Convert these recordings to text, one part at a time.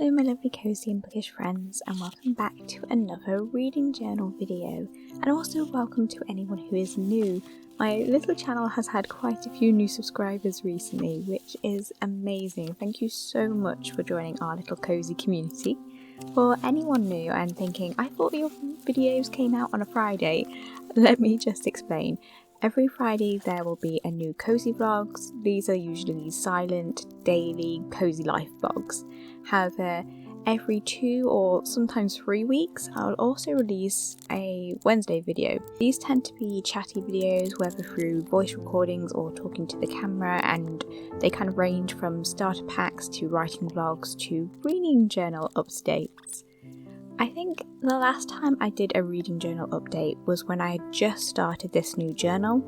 Hello my lovely cosy and bookish friends, and welcome back to another reading journal video, and also welcome to anyone who is new. My little channel has had quite a few new subscribers recently, which is amazing. Thank you so much for joining our little cozy community. For anyone new and thinking, I thought your videos came out on a Friday, let me just explain. Every Friday there will be a new cozy vlogs. These are usually silent, daily, cozy life vlogs. However, every 2 or sometimes 3 weeks I'll also release a Wednesday video. These tend to be chatty videos, whether through voice recordings or talking to the camera, and they kind of range from starter packs to writing vlogs to reading journal updates. I think the last time I did a reading journal update was when I had just started this new journal,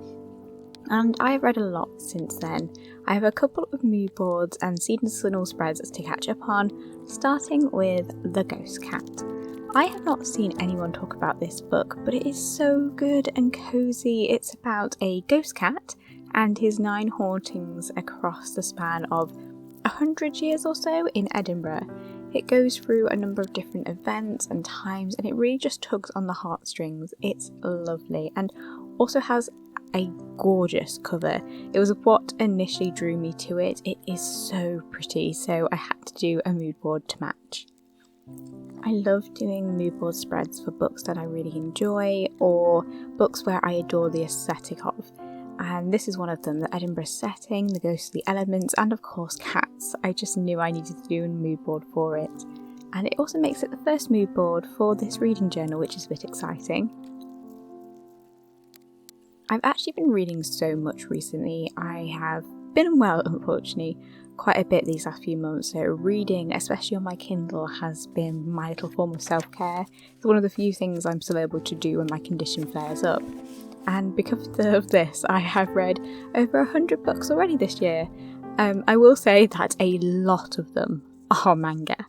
and I've read a lot since then. I have a couple of mood boards and seed and signal spreads to catch up on, starting with The Ghost Cat. I have not seen anyone talk about this book, but it is so good and cozy. It's about a ghost cat and his 9 hauntings across the span of 100 years or so in Edinburgh. It goes through a number of different events and times, and it really just tugs on the heartstrings. It's lovely, and also has a gorgeous cover. It was what initially drew me to it. It is so pretty, so I had to do a mood board to match. I love doing mood board spreads for books that I really enjoy, or books where I adore the aesthetic of. And this is one of them, the Edinburgh setting, the ghostly elements, and of course cats. I just knew I needed to do a mood board for it. And it also makes it the first mood board for this reading journal, which is a bit exciting. I've actually been reading so much recently. I have been unwell, unfortunately, quite a bit these last few months, so reading, especially on my Kindle, has been my little form of self-care. It's one of the few things I'm still able to do when my condition flares up. And because of this, I have read over 100 books already this year. I will say that a lot of them are manga.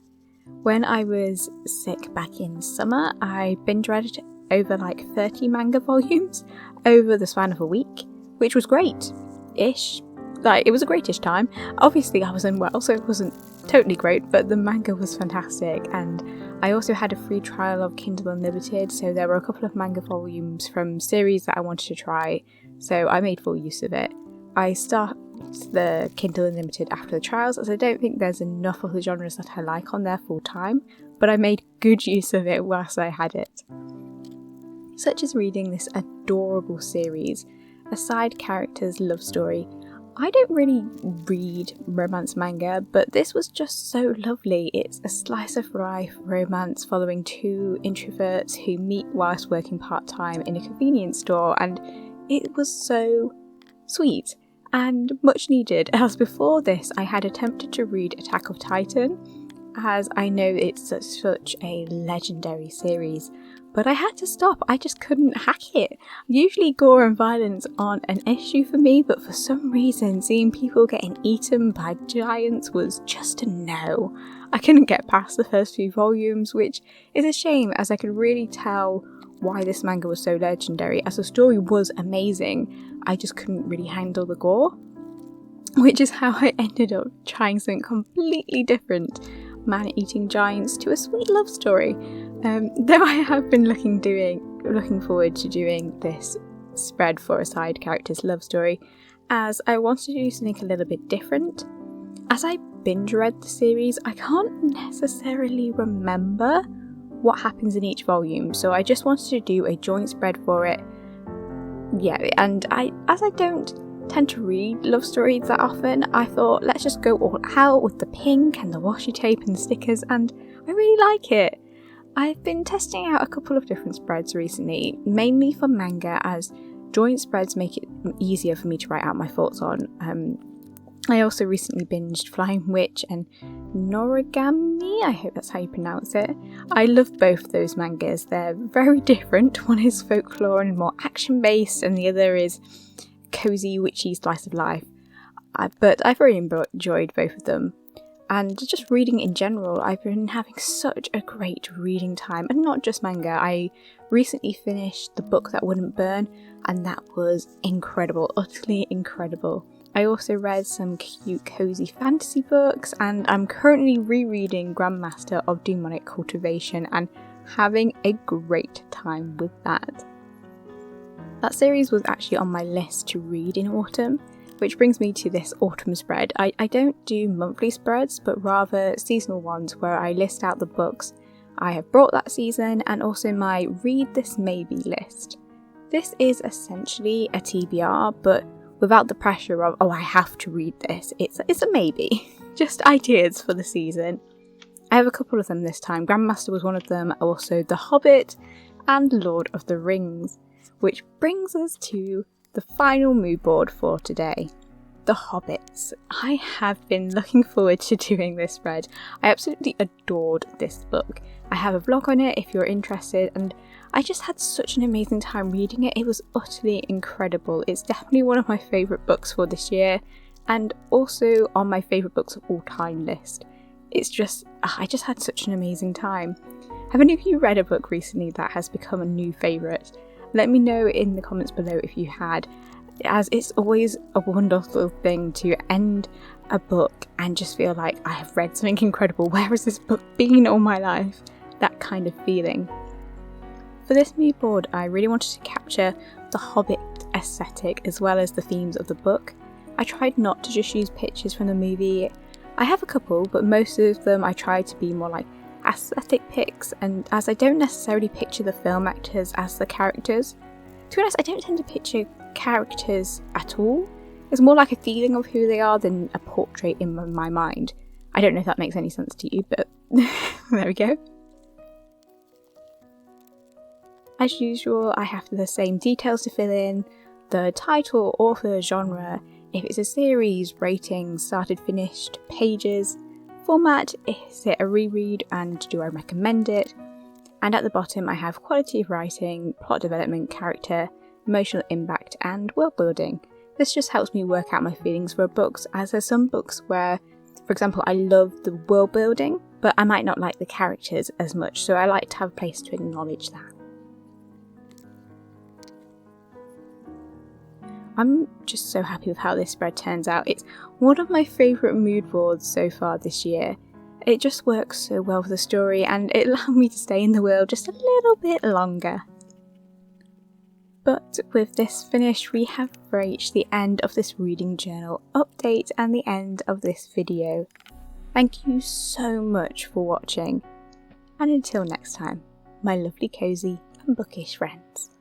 When I was sick back in summer, I binge read over like 30 manga volumes over the span of a week, which was great-ish. Like, it was a greatish time. Obviously I was unwell, so it wasn't totally great, but the manga was fantastic. And I also had a free trial of Kindle Unlimited, so there were a couple of manga volumes from series that I wanted to try, so I made full use of it. I started the Kindle Unlimited after the trials, as I don't think there's enough of the genres that I like on there full time, but I made good use of it whilst I had it. Such as reading this adorable series, a side character's love story. I don't really read romance manga, but this was just so lovely. It's a slice of life romance following 2 introverts who meet whilst working part-time in a convenience store, and it was so sweet and much needed, as before this I had attempted to read Attack of Titan, as I know it's such a legendary series, but I had to stop. I just couldn't hack it. Usually gore and violence aren't an issue for me, but for some reason seeing people getting eaten by giants was just a no. I couldn't get past the first few volumes, which is a shame, as I could really tell why this manga was so legendary, as the story was amazing. I just couldn't really handle the gore, which is how I ended up trying something completely different. Man-eating giants to a sweet love story. Though I have been looking forward to doing this spread for a side character's love story, as I wanted to do something a little bit different. As I binge read the series, I can't necessarily remember what happens in each volume, so I just wanted to do a joint spread for it. Yeah, and as I don't tend to read love stories that often, I thought let's just go all out with the pink and the washi tape and the stickers, and I really like it. I've been testing out a couple of different spreads recently, mainly for manga, as joint spreads make it easier for me to write out my thoughts on. I also recently binged Flying Witch and Noragami, I hope that's how you pronounce it. I love both those mangas. They're very different. One is folklore and more action based, and the other is cozy witchy slice of life, but I've really enjoyed both of them. And just reading in general, I've been having such a great reading time, and not just manga. I recently finished The Book That Wouldn't Burn, and that was incredible, utterly incredible. I also read some cute cozy fantasy books, and I'm currently rereading Grandmaster of Demonic Cultivation and having a great time with that. That series was actually on my list to read in autumn, which brings me to this autumn spread. I don't do monthly spreads, but rather seasonal ones where I list out the books I have brought that season and also my read this maybe list. This is essentially a TBR, but without the pressure of, oh, I have to read this. It's a maybe. Just ideas for the season. I have a couple of them this time. Grandmaster was one of them, also The Hobbit and Lord of the Rings, which brings us to the final mood board for today. The Hobbits. I have been looking forward to doing this spread. I absolutely adored this book. I have a vlog on it if you're interested, and I just had such an amazing time reading it. It was utterly incredible. It's definitely one of my favourite books for this year, and also on my favourite books of all time list. I just had such an amazing time. Have any of you read a book recently that has become a new favourite? Let me know in the comments below if you had, as it's always a wonderful thing to end a book and just feel like I have read something incredible. Where has this book been all my life? That kind of feeling. For this mood board, I really wanted to capture the Hobbit aesthetic as well as the themes of the book. I tried not to just use pictures from the movie. I have a couple, but most of them I tried to be more like aesthetic pics, and as I don't necessarily picture the film actors as the characters. To be honest, I don't tend to picture characters at all. It's more like a feeling of who they are than a portrait in my mind. I don't know if that makes any sense to you, but there we go. As usual, I have the same details to fill in: the title, author, genre, if it's a series, rating, started, finished, pages, format, is it a reread and do I recommend it? And at the bottom I have quality of writing, plot development, character, emotional impact and world building. This just helps me work out my feelings for books, as there's some books where, for example, I love the world building, but I might not like the characters as much, so I like to have a place to acknowledge that. I'm just so happy with how this spread turns out. It's one of my favourite mood boards so far this year. It just works so well for the story and it allowed me to stay in the world just a little bit longer. But with this finished, we have reached the end of this reading journal update and the end of this video. Thank you so much for watching, and until next time, my lovely, cosy and bookish friends.